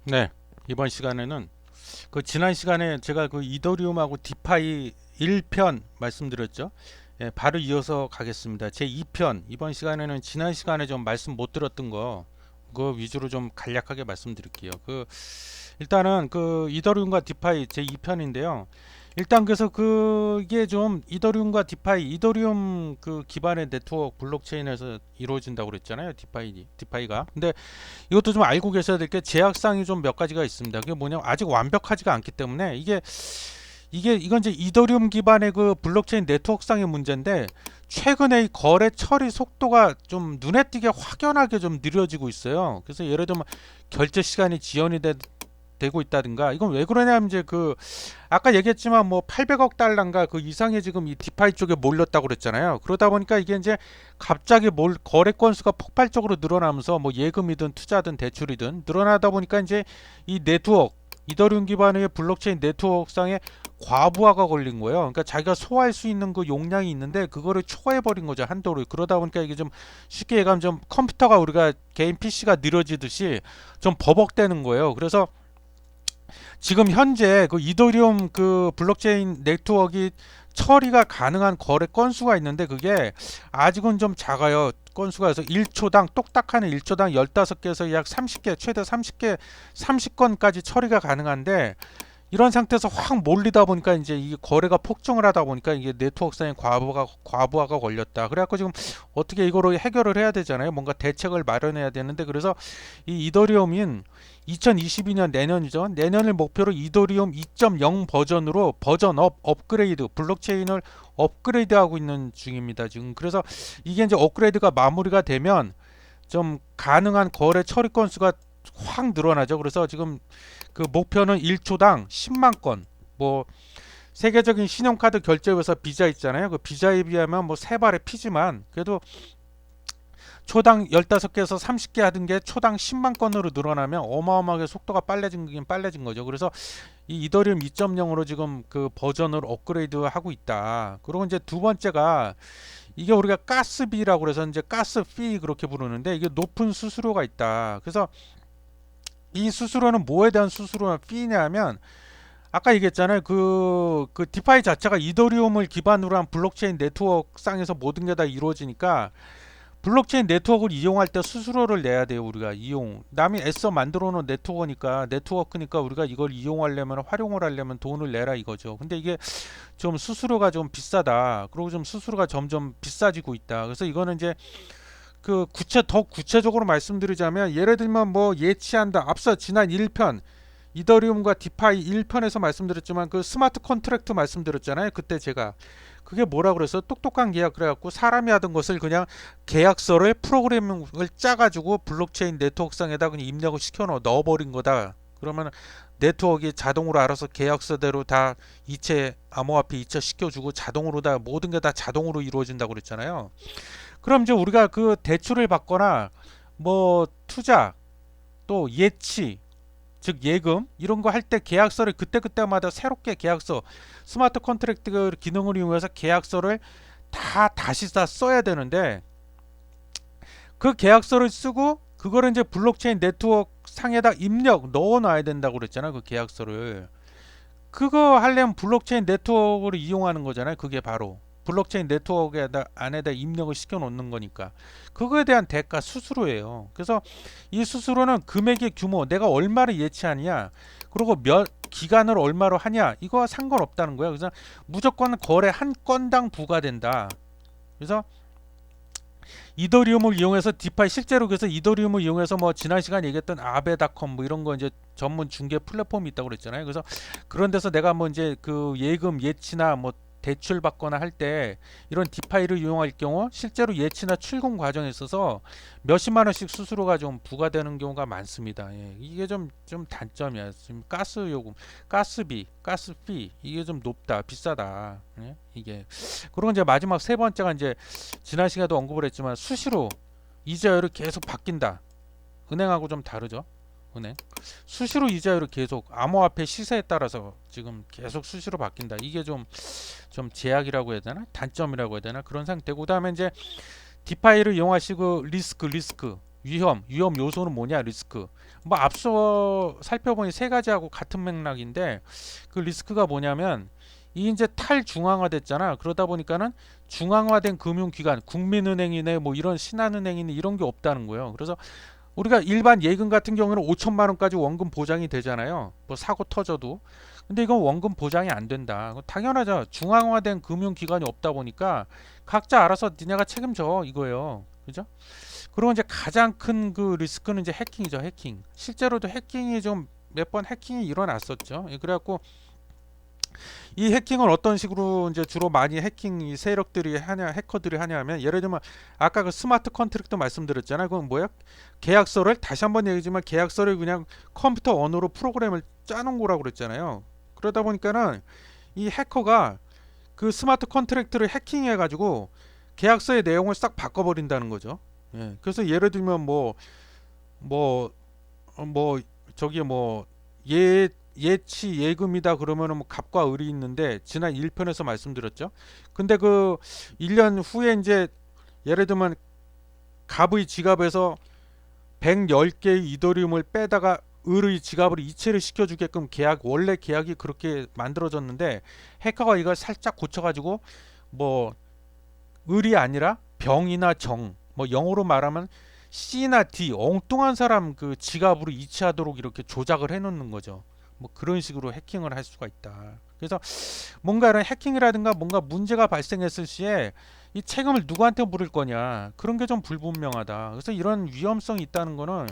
네, 이번 시간에는 지난 시간에 제가 이더리움하고 디파이 1편 말씀드렸죠. 예, 바로 이어서 가겠습니다. 제 2편 이번 시간에는 지난 시간에 좀 말씀 못 드렸던 거 그거 위주로 좀 간략하게 말씀드릴게요. 일단은 이더리움과 디파이 제 2편인데요. 일단 그래서 이게 좀 이더리움 기반의 네트워크 블록체인에서 이루어진다고 그랬잖아요. 디파이가. 근데 이것도 좀 알고 계셔야 될 게 제약사항이 좀 몇 가지가 있습니다. 그게 뭐냐면 아직 완벽하지가 않기 때문에 이건 이제 이더리움 기반의 블록체인 네트워크상의 문제인데 최근에 이 거래 처리 속도가 좀 눈에 띄게 확연하게 좀 느려지고 있어요. 그래서 예를 들면 결제 시간이 되고 있다든가. 이건 왜 그러냐면 이제 아까 얘기했지만 뭐 800억 달러인가 그 이상의 지금 이 디파이 쪽에 몰렸다고 그랬잖아요. 그러다 보니까 이게 이제 갑자기 거래 건수가 폭발적으로 늘어나면서 뭐 예금이든 투자든 대출이든 늘어나다 보니까 이제 이 이더리움 기반의 블록체인 네트워크상에 과부하가 걸린 거예요. 그러니까 자기가 소화할 수 있는 그 용량이 있는데 그거를 초과해 버린 거죠, 한도를. 그러다 보니까 이게 좀 쉽게 얘기하면 좀 컴퓨터가 우리가 개인 PC가 느려지듯이 좀 버벅대는 거예요. 그래서 지금 현재 이더리움 블록체인 네트워크가 처리가 가능한 거래 건수가 있는데 그게 아직은 좀 작아요. 건수가 그래서 1초당 똑딱한 1초당 15개에서 약 30개, 최대 30건까지 처리가 가능한데 이런 상태에서 확 몰리다 보니까 이제 이게 거래가 폭증을 하다 보니까 이게 네트워크상에 과부하가 걸렸다. 그래갖고 지금 어떻게 이거로 해결을 해야 되잖아요. 뭔가 대책을 마련해야 되는데 그래서 이 이더리움인 2022년 내년이죠. 내년을 목표로 이더리움 2.0 버전으로 업그레이드 블록체인을 업그레이드하고 있는 중입니다. 지금 그래서 이게 이제 업그레이드가 마무리가 되면 좀 가능한 거래 처리 건수가 확 늘어나죠. 그래서 지금 목표는 1초당 10만 건. 뭐 세계적인 신용카드 결제회사 비자 있잖아요. 그 비자에 비하면 뭐 세 발의 피지만 그래도 초당 15개에서 30개 하던 게 초당 10만 건으로 늘어나면 어마어마하게 속도가 빨라진 거죠. 그래서 이 이더리움 2.0으로 지금 그 버전을 업그레이드 하고 있다. 그리고 이제 두 번째가 이게 우리가 가스비라고 그래서 이제 가스피 그렇게 부르는데 이게 높은 수수료가 있다. 그래서 이 수수료는 뭐에 대한 수수료나 피냐면 아까 얘기했잖아요. 디파이 자체가 이더리움을 기반으로 한 블록체인 네트워크 상에서 모든 게 다 이루어지니까 블록체인 네트워크를 이용할 때 수수료를 내야 돼요. 우리가 남이 애써 만들어 놓은 네트워크니까 우리가 이걸 이용하려면 활용을 하려면 돈을 내라 이거죠. 근데 이게 좀 수수료가 좀 비싸다. 그리고 좀 수수료가 점점 비싸지고 있다. 그래서 이거는 이제 더 구체적으로 말씀드리자면 예를 들면 뭐 예치한다. 앞서 지난 1편 이더리움과 디파이 1편에서 말씀드렸지만 스마트 컨트랙트 말씀드렸잖아요. 그때 제가 그게 뭐라 그래서 똑똑한 계약 그래갖고 사람이 하던 것을 그냥 계약서를 프로그래밍을 짜가지고 블록체인 네트워크상에다 그냥 입력을 시켜 넣어버린 거다. 그러면 네트워크가 자동으로 알아서 계약서대로 다 암호화폐 이체 시켜주고 자동으로 다 모든 게 다 자동으로 이루어진다고 그랬잖아요. 그럼 이제 우리가 대출을 받거나 뭐 투자 또 예치 즉 예금 이런 거 할 때 계약서를 그때그때마다 새롭게 계약서 스마트 컨트랙트 기능을 이용해서 계약서를 다시 다 써야 되는데 그 계약서를 쓰고 그거를 이제 블록체인 네트워크 상에다 넣어 놔야 된다고 그랬잖아. 그 계약서를 그거 하려면 블록체인 네트워크를 이용하는 거잖아요. 그게 바로 블록체인 네트워크 안에다 입력을 시켜 놓는 거니까 그거에 대한 대가 수수료예요. 그래서 이 수수료는 금액의 규모 내가 얼마를 예치하느냐 그리고 몇 기간을 얼마로 하냐 이거와 상관없다는 거예요. 그래서 무조건 거래 한 건당 부과된다. 그래서 이더리움을 이용해서 디파이 실제로 그래서 이더리움을 이용해서 뭐 지난 시간 얘기했던 아베닷컴 뭐 이런 거 이제 전문 중개 플랫폼이 있다고 그랬잖아요. 그래서 그런 데서 내가 뭐 이제 예금 예치나 뭐 대출 받거나 할 때 이런 디파이를 이용할 경우 실제로 예치나 출금 과정에 있어서 몇십만 원씩 수수료가 좀 부과되는 경우가 많습니다. 예, 이게 좀 단점이야. 지금 가스 요금, 가스피 이게 좀 높다, 비싸다. 예? 이게 그리고 이제 마지막 세 번째가 이제 지난 시간에도 언급을 했지만 수시로 이자율이 계속 바뀐다. 은행하고 좀 다르죠. 은행 수시로 이자율이 계속 암호화폐 시세에 따라서 지금 계속 수시로 바뀐다. 이게 좀 제약이라고 해야 되나 단점이라고 해야 되나 그런 상태고 그다음에 이제 디파이를 이용하시고 리스크 위험 요소는 뭐냐? 리스크. 뭐 앞서 살펴보니 세 가지하고 같은 맥락인데 그 리스크가 뭐냐면 이 이제 탈중앙화 됐잖아. 그러다 보니까는 중앙화된 금융기관, 국민은행이네 뭐 이런 신한은행이네 이런 게 없다는 거예요. 그래서 우리가 일반 예금 같은 경우는 5천만 원까지 원금 보장이 되잖아요. 뭐 사고 터져도. 근데 이건 원금 보장이 안 된다. 당연하죠. 중앙화된 금융기관이 없다 보니까 각자 알아서 니네가 책임져 이거예요. 그죠? 그리고 이제 가장 큰 그 리스크는 이제 해킹이죠. 해킹. 실제로도 해킹이 좀 몇 번 해킹이 일어났었죠. 예, 그래갖고 이 해킹을 어떤 식으로 이제 주로 많이 해킹 이 세력들이 하냐, 해커들이 하냐면 예를 들면 아까 그 스마트 컨트랙트 말씀드렸잖아요. 그건 뭐야? 계약서를 다시 한번 얘기지만 계약서를 그냥 컴퓨터 언어로 프로그램을 짜놓은 거라고 그랬잖아요. 그러다 보니까는 이 해커가 그 스마트 컨트랙트를 해킹해가지고 계약서의 내용을 싹 바꿔버린다는 거죠. 예, 그래서 예를 들면 뭐, 저기 예치 예금이다 그러면은 뭐 갑과 을이 있는데 지난 1편에서 말씀드렸죠. 근데 그 1년 후에 이제 예를 들면 갑의 지갑에서 110개의 이더리움을 빼다가 을의 지갑을 이체를 시켜주게끔 원래 계약이 그렇게 만들어졌는데 해커가 이걸 살짝 고쳐가지고 뭐 을이 아니라 병이나 정, 뭐 영어로 말하면 C나 D, 엉뚱한 사람 그 지갑으로 이체하도록 이렇게 조작을 해놓는 거죠. 뭐 그런 식으로 해킹을 할 수가 있다. 그래서 뭔가 이런 해킹이라든가 뭔가 문제가 발생했을 시에 이 책임을 누구한테 물을 거냐 그런 게 좀 불분명하다. 그래서 이런 위험성이 있다는 거는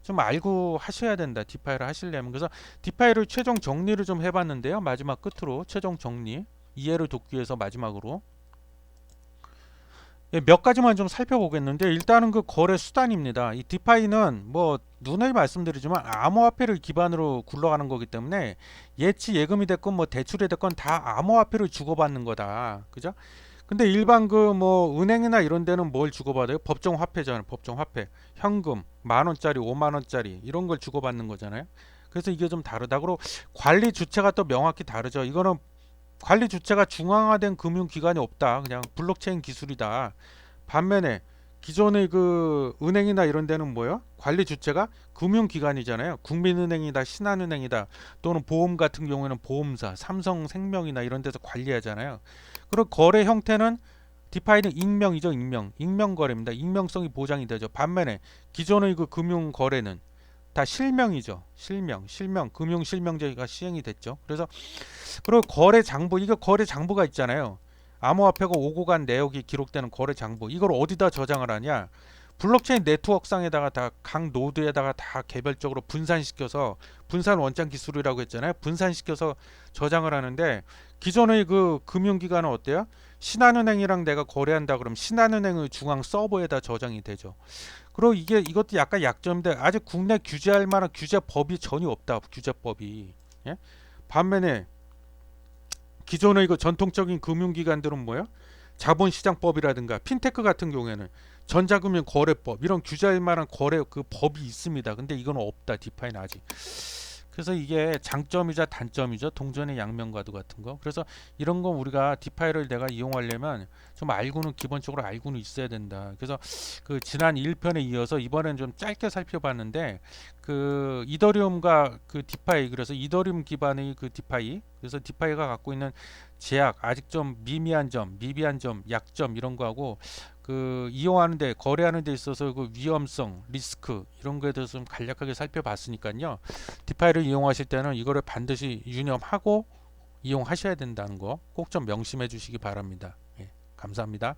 좀 알고 하셔야 된다. 디파이를 하시려면. 그래서 디파이를 최종 정리를 좀 해봤는데요. 마지막 끝으로 최종 정리 이해를 돕기 위해서 마지막으로 예, 몇 가지만 좀 살펴보겠는데 일단은 그 거래 수단입니다. 이 디파이는 뭐 누누이 말씀드리지만 암호화폐를 기반으로 굴러가는 거기 때문에 예치 예금이 됐건 뭐 대출이 됐건 다 암호화폐를 주고받는 거다. 그죠? 근데 일반 그 뭐 은행이나 이런 데는 뭘 주고받아요? 법정 화폐잖아요. 법정 화폐. 현금 10,000원짜리, 50,000원짜리 이런 걸 주고받는 거잖아요. 그래서 이게 좀 다르다. 그리고 관리 주체가 또 명확히 다르죠. 이거는 관리 주체가 중앙화된 금융기관이 없다. 그냥 블록체인 기술이다. 반면에 기존의 그 은행이나 이런 데는 뭐예요? 관리 주체가 금융기관이잖아요. 국민은행이다, 신한은행이다, 또는 보험 같은 경우에는 보험사, 삼성생명이나 이런 데서 관리하잖아요. 그리고 거래 형태는 디파이는 익명이죠, 익명. 익명 거래입니다. 익명성이 보장이 되죠. 반면에 기존의 그 금융 거래는 다 실명이죠. 실명, 금융 실명제가 시행이 됐죠. 그래서 그리고 거래 장부, 이거 거래 장부가 있잖아요. 암호화폐가 오고 간 내역이 기록되는 거래 장부. 이걸 어디다 저장을 하냐? 블록체인 네트워크상에다가 다 각 노드에다가 다 개별적으로 분산시켜서 분산 원장 기술이라고 했잖아요. 분산시켜서 저장을 하는데 기존의 그 금융기관은 어때요? 신한은행이랑 내가 거래한다 그러면 신한은행의 중앙 서버에다 저장이 되죠. 그리고 이것도 약간 약점인데 아직 국내 규제할 만한 규제법이 전혀 없다. 규제법이. 예? 반면에 기존의 그 전통적인 금융기관들은 뭐야? 자본시장법이라든가 핀테크 같은 경우에는 전자금융 거래법 이런 규제할 만한 거래 그 법이 있습니다. 근데 이건 없다. 디파이는 아직. 그래서 이게 장점이자 단점이죠. 동전의 양면과도 같은 거. 그래서 이런 거 우리가 디파이를 내가 이용하려면 좀 알고는 기본적으로 알고는 있어야 된다. 그래서 그 지난 1편에 이어서 이번엔 좀 짧게 살펴봤는데 그 이더리움과 그 디파이 그래서 이더리움 기반의 그 디파이 그래서 디파이가 갖고 있는 제약 아직 좀 미미한 점, 미비한 점, 약점 이런 거하고 그 이용하는데 거래하는 데 있어서 그 위험성, 리스크 이런 거에 대해서 좀 간략하게 살펴봤으니까요. 디파이를 이용하실 때는 이거를 반드시 유념하고 이용하셔야 된다는 거 꼭 좀 명심해 주시기 바랍니다. 예, 감사합니다.